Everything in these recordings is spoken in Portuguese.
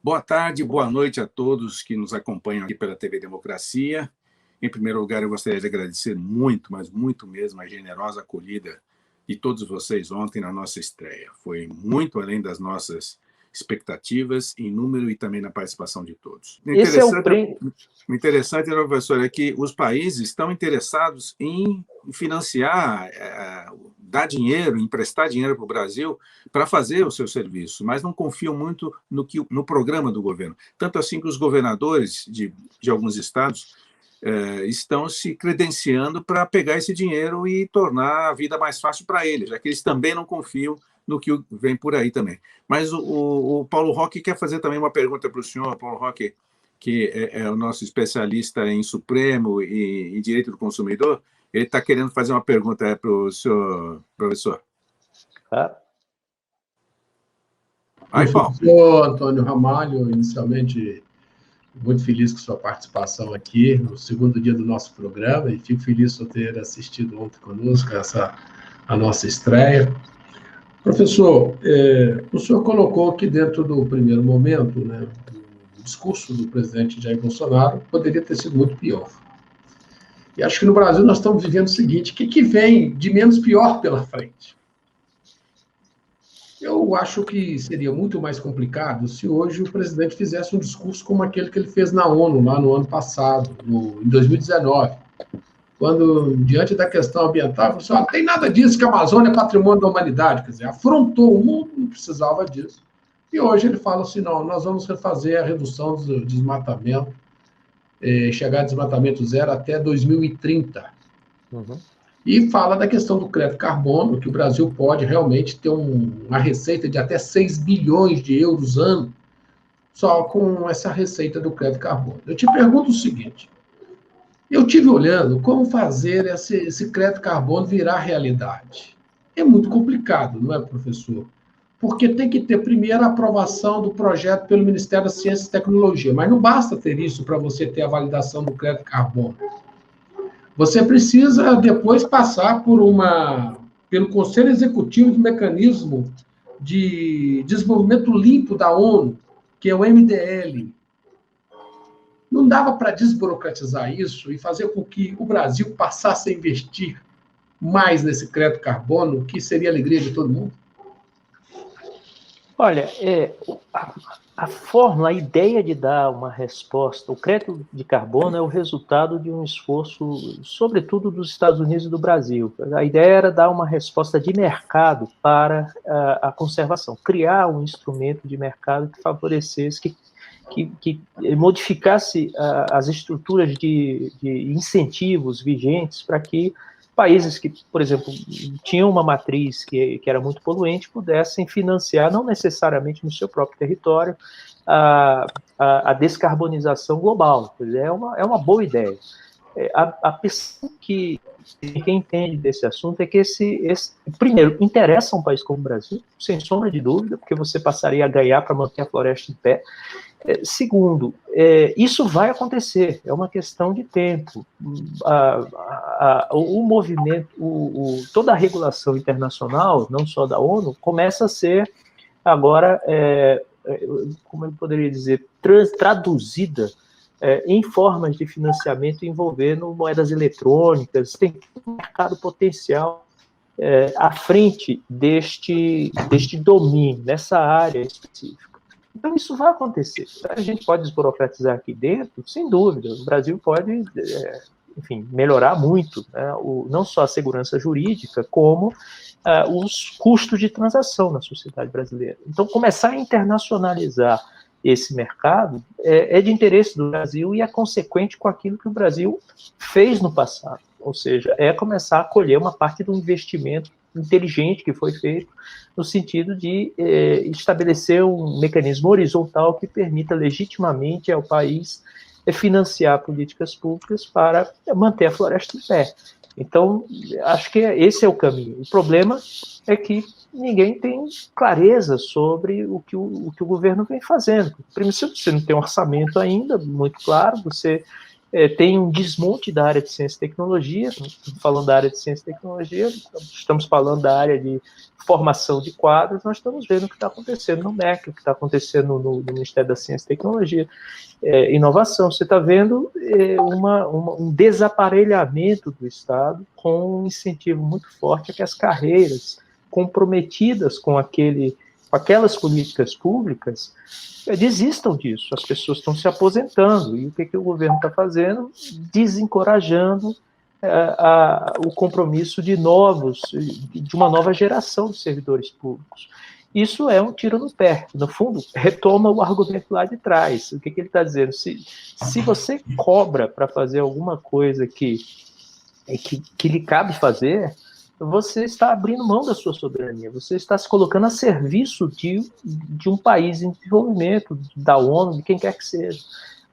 Boa tarde, boa noite a todos que nos acompanham aqui pela TV Democracia. Em primeiro lugar, eu gostaria de agradecer muito, mas muito mesmo, a generosa acolhida de todos vocês ontem na nossa estreia. Foi muito além das nossas expectativas em número e também na participação de todos. Esse é o prêmio. O interessante, professor, é que os países estão interessados em financiar, dar dinheiro, emprestar dinheiro para o Brasil para fazer o seu serviço, mas não confiam muito no programa do governo. Tanto assim que os governadores de alguns estados estão se credenciando para pegar esse dinheiro e tornar a vida mais fácil para eles, já que eles também não confiam no que vem por aí também. Mas o Paulo Roque quer fazer também uma pergunta para o senhor, Paulo Roque, que é o nosso especialista em Supremo e em Direito do Consumidor. Ele está querendo fazer uma pergunta para o senhor, professor. Aí, Paulo. Professor Antônio Ramalho, inicialmente, muito feliz com sua participação aqui no segundo dia do nosso programa e fico feliz por ter assistido ontem conosco a nossa estreia. Professor, o senhor colocou que dentro do primeiro momento, né, o discurso do presidente Jair Bolsonaro poderia ter sido muito pior. E acho que no Brasil nós estamos vivendo o seguinte: o que vem de menos pior pela frente? Eu acho que seria muito mais complicado se hoje o presidente fizesse um discurso como aquele que ele fez na ONU, lá no ano passado, em 2019, quando, diante da questão ambiental, ele falou assim: não tem nada disso, que a Amazônia é patrimônio da humanidade. Quer dizer, afrontou o mundo, não precisava disso. E hoje ele fala assim: não, nós vamos refazer a redução do desmatamento, chegar a desmatamento zero até 2030. Uhum. E fala da questão do crédito carbono, que o Brasil pode realmente ter uma receita de até 6 bilhões de euros ano, só com essa receita do crédito carbono. Eu te pergunto o seguinte: eu estive olhando como fazer esse crédito carbono virar realidade. É muito complicado, não é, professor? Porque tem que ter primeiro a aprovação do projeto pelo Ministério da Ciência e Tecnologia, mas não basta ter isso para você ter a validação do crédito carbono. Você precisa depois passar pelo Conselho Executivo do Mecanismo de Desenvolvimento Limpo da ONU, que é o MDL. Não dava para desburocratizar isso e fazer com que o Brasil passasse a investir mais nesse crédito carbono, que seria a alegria de todo mundo? Olha, a fórmula, a ideia de dar uma resposta, o crédito de carbono é o resultado de um esforço, sobretudo dos Estados Unidos e do Brasil. A ideia era dar uma resposta de mercado para a conservação, criar um instrumento de mercado que favorecesse, que modificasse as estruturas de incentivos vigentes para que países que, por exemplo, tinham uma matriz que era muito poluente pudessem financiar, não necessariamente no seu próprio território, a descarbonização global. É uma boa ideia. A pessoa que quem entende desse assunto é que primeiro, interessa a um país como o Brasil, sem sombra de dúvida, porque você passaria a ganhar para manter a floresta em pé. Segundo, isso vai acontecer, é uma questão de tempo. O movimento, toda a regulação internacional, não só da ONU, começa a ser agora, como eu poderia dizer, traduzida em formas de financiamento envolvendo moedas eletrônicas. Tem um mercado potencial à frente deste domínio, nessa área específica. Então, isso vai acontecer. A gente pode desburocratizar aqui dentro, sem dúvida. O Brasil pode, enfim, melhorar muito, né, não só a segurança jurídica, como os custos de transação na sociedade brasileira. Então, começar a internacionalizar esse mercado é de interesse do Brasil e é consequente com aquilo que o Brasil fez no passado. Ou seja, é começar a colher uma parte do investimento inteligente que foi feito no sentido de estabelecer um mecanismo horizontal que permita legitimamente ao país financiar políticas públicas para manter a floresta em pé. Então, acho que esse é o caminho. O problema é que ninguém tem clareza sobre o que o governo vem fazendo. Primeiro, você não tem um orçamento ainda muito claro, você tem um desmonte da área de ciência e tecnologia. Falando da área de ciência e tecnologia, estamos falando da área de formação de quadros, nós estamos vendo o que está acontecendo no MEC, o que está acontecendo no Ministério da Ciência e Tecnologia, inovação. Você está vendo um desaparelhamento do Estado com um incentivo muito forte a que as carreiras comprometidas com aquelas políticas públicas desistam disso. As pessoas estão se aposentando. E o que o governo está fazendo? Desencorajando o compromisso de uma nova geração de servidores públicos. Isso é um tiro no pé. No fundo, retoma o argumento lá de trás. O que ele está dizendo? Se você cobra para fazer alguma coisa que lhe cabe fazer, você está abrindo mão da sua soberania, você está se colocando a serviço de um país em desenvolvimento, da ONU, de quem quer que seja.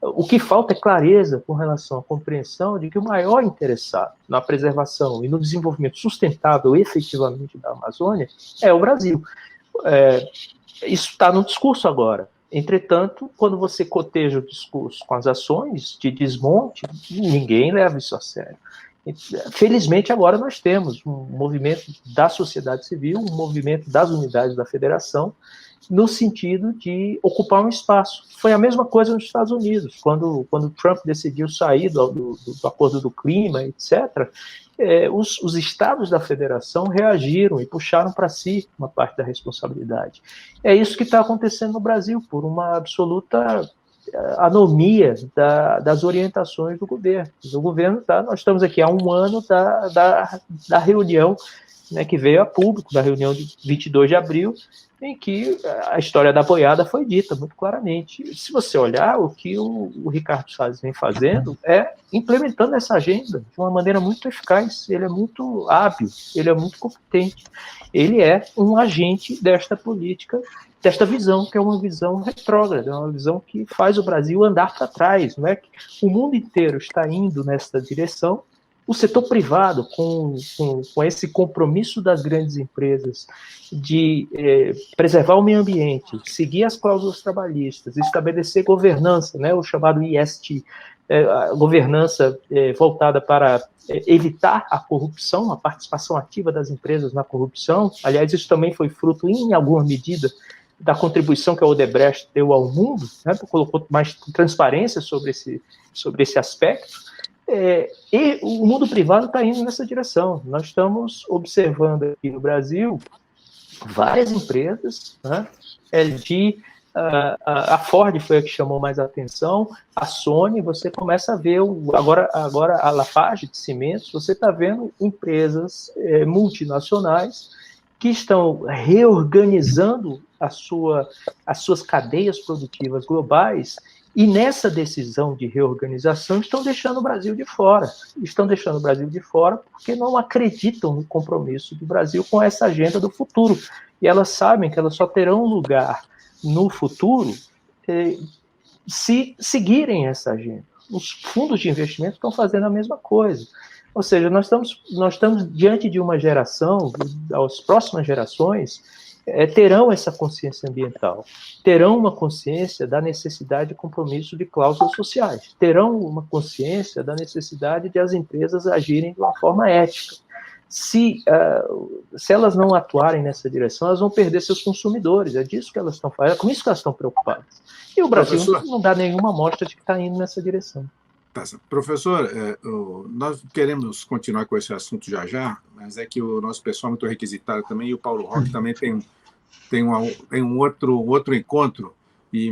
O que falta é clareza com relação à compreensão de que o maior interessado na preservação e no desenvolvimento sustentável, efetivamente, da Amazônia é o Brasil. Isso está no discurso agora. Entretanto, quando você coteja o discurso com as ações de desmonte, ninguém leva isso a sério. Felizmente, agora nós temos um movimento da sociedade civil, um movimento das unidades da federação, no sentido de ocupar um espaço. Foi a mesma coisa nos Estados Unidos, quando Trump decidiu sair do acordo do clima, etc., os estados da federação reagiram e puxaram para si uma parte da responsabilidade. É isso que está acontecendo no Brasil, por uma absoluta anomia das orientações do governo. Nós estamos aqui há um ano da reunião, né, que veio a público, da reunião de 22 de abril, em que a história da boiada foi dita muito claramente. Se você olhar, o que o Ricardo Salles vem fazendo é implementando essa agenda de uma maneira muito eficaz. Ele é muito hábil, ele é muito competente. Ele é um agente desta política, desta visão, que é uma visão retrógrada, é uma visão que faz o Brasil andar para trás. Não é que o mundo inteiro está indo nessa direção. O setor privado, com esse compromisso das grandes empresas de preservar o meio ambiente, seguir as cláusulas trabalhistas, estabelecer governança, né, o chamado IST, a governança voltada para evitar a corrupção, a participação ativa das empresas na corrupção. Aliás, isso também foi fruto, em alguma medida, da contribuição que a Odebrecht deu ao mundo, né, colocou mais transparência sobre esse aspecto. E o mundo privado está indo nessa direção. Nós estamos observando aqui no Brasil várias empresas, né? LG, a Ford foi a que chamou mais a atenção, a Sony, você começa a ver, agora a Lafarge de cimentos, você está vendo empresas multinacionais que estão reorganizando as suas cadeias produtivas globais. E nessa decisão de reorganização estão deixando o Brasil de fora. Estão deixando o Brasil de fora porque não acreditam no compromisso do Brasil com essa agenda do futuro. E elas sabem que elas só terão lugar no futuro se seguirem essa agenda. Os fundos de investimento estão fazendo a mesma coisa. Ou seja, nós estamos diante de uma geração, as próximas gerações, terão essa consciência ambiental, terão uma consciência da necessidade de compromisso de cláusulas sociais, terão uma consciência da necessidade de as empresas agirem de uma forma ética. Se elas não atuarem nessa direção, elas vão perder seus consumidores, é disso que elas estão fazendo, é com isso que elas estão preocupadas. E o Brasil não dá nenhuma amostra de que está indo nessa direção. Professor, nós queremos continuar com esse assunto já, mas é que o nosso pessoal é muito requisitado também, e o Paulo Roque também tem um outro encontro,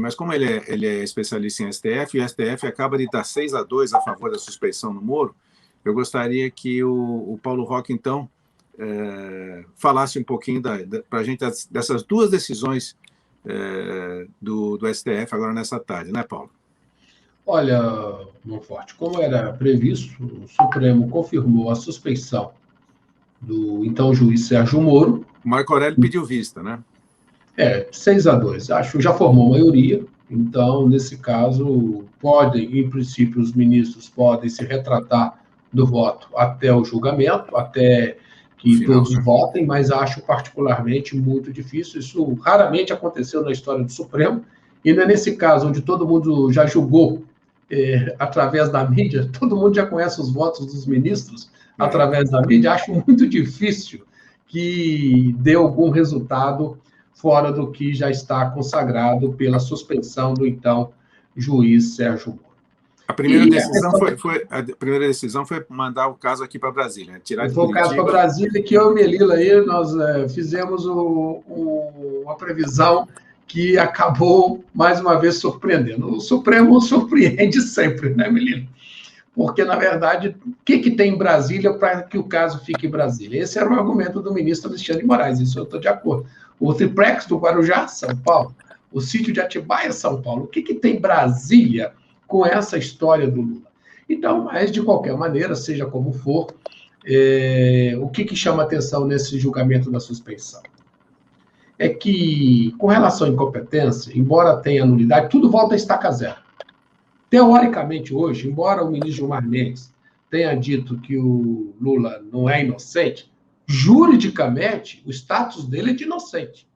mas como ele é especialista em STF, e o STF acaba de dar 6-2 a favor da suspeição no Moro, eu gostaria que o Paulo Roque, então, falasse um pouquinho para a gente dessas duas decisões do STF agora nessa tarde, né, Paulo? Olha, Monforte, como era previsto, o Supremo confirmou a suspeição do então juiz Sérgio Moro. O Marco Aurélio pediu vista, né? 6-2. Acho que já formou maioria, então, nesse caso, em princípio, os ministros podem se retratar do voto até o julgamento, até que todos votem, mas acho particularmente muito difícil. Isso raramente aconteceu na história do Supremo, e não é nesse caso onde todo mundo já julgou através da mídia, todo mundo já conhece os votos dos ministros através da mídia, acho muito difícil que dê algum resultado fora do que já está consagrado pela suspensão do então juiz Sérgio Moro. A primeira decisão foi mandar o caso aqui para Brasília, né? Tirar de Foi o caso para Brasília, que eu e Melila aí, nós fizemos uma previsão que acabou, mais uma vez, surpreendendo. O Supremo surpreende sempre, né, Melila? Porque, na verdade, o que tem em Brasília para que o caso fique em Brasília? Esse era o argumento do ministro Alexandre de Moraes, isso eu estou de acordo. O triplex do Guarujá, São Paulo. O sítio de Atibaia, São Paulo. O que tem em Brasília com essa história do Lula? Então, mas, de qualquer maneira, seja como for, o que chama atenção nesse julgamento da suspensão? É que, com relação à incompetência, embora tenha nulidade, tudo volta a estaca zero. Teoricamente, hoje, embora o ministro Gilmar Mendes tenha dito que o Lula não é inocente, juridicamente, o status dele é de inocente.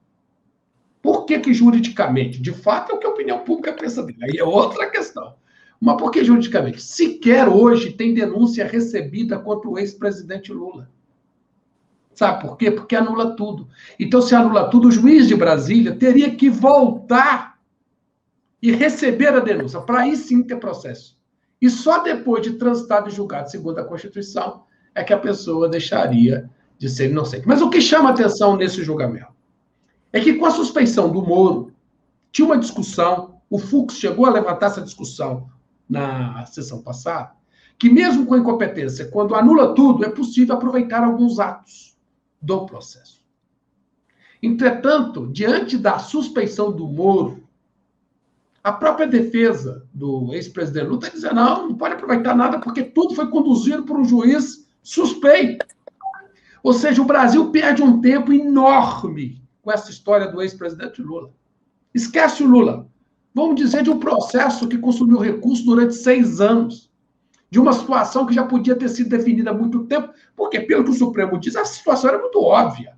Por que juridicamente? De fato, é o que a opinião pública pensa dele. Aí é outra questão. Mas por que juridicamente? Sequer hoje tem denúncia recebida contra o ex-presidente Lula. Sabe por quê? Porque anula tudo. Então, se anula tudo, o juiz de Brasília teria que voltar e receber a denúncia, para aí sim ter processo. E só depois de transitado e julgado segundo a Constituição é que a pessoa deixaria de ser inocente. Mas o que chama atenção nesse julgamento é que, com a suspeição do Moro, tinha uma discussão, o Fux chegou a levantar essa discussão na sessão passada, que mesmo com incompetência, quando anula tudo, é possível aproveitar alguns atos do processo. Entretanto, diante da suspeição do Moro, a própria defesa do ex-presidente Lula está dizendo, não pode aproveitar nada, porque tudo foi conduzido por um juiz suspeito. Ou seja, o Brasil perde um tempo enorme com essa história do ex-presidente Lula. Esquece o Lula. Vamos dizer de um processo que consumiu recursos durante 6 anos, de uma situação que já podia ter sido definida há muito tempo, porque, pelo que o Supremo diz, a situação era muito óbvia.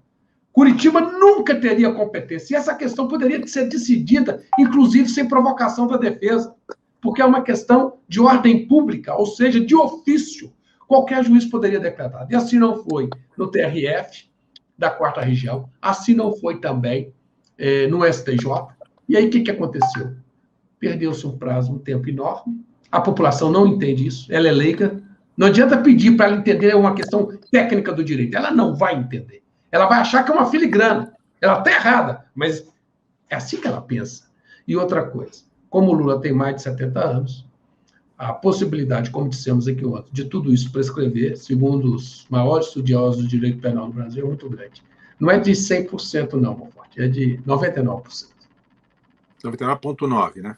Curitiba nunca teria competência. E essa questão poderia ser decidida, inclusive, sem provocação da defesa, porque é uma questão de ordem pública, ou seja, de ofício. Qualquer juiz poderia decretar. E assim não foi no TRF, da 4ª Região, assim não foi também no STJ. E aí, o que aconteceu? Perdeu-se um prazo, um tempo enorme. A população não entende isso, ela é leiga. Não adianta pedir para ela entender uma questão técnica do direito. Ela não vai entender. Ela vai achar que é uma filigrana. Ela está errada, mas é assim que ela pensa. E outra coisa, como o Lula tem mais de 70 anos, a possibilidade, como dissemos aqui ontem, de tudo isso prescrever, segundo os maiores estudiosos do direito penal no Brasil, é muito grande. Não é de 100% não, Monforte, é de 99%. 99,9%, né?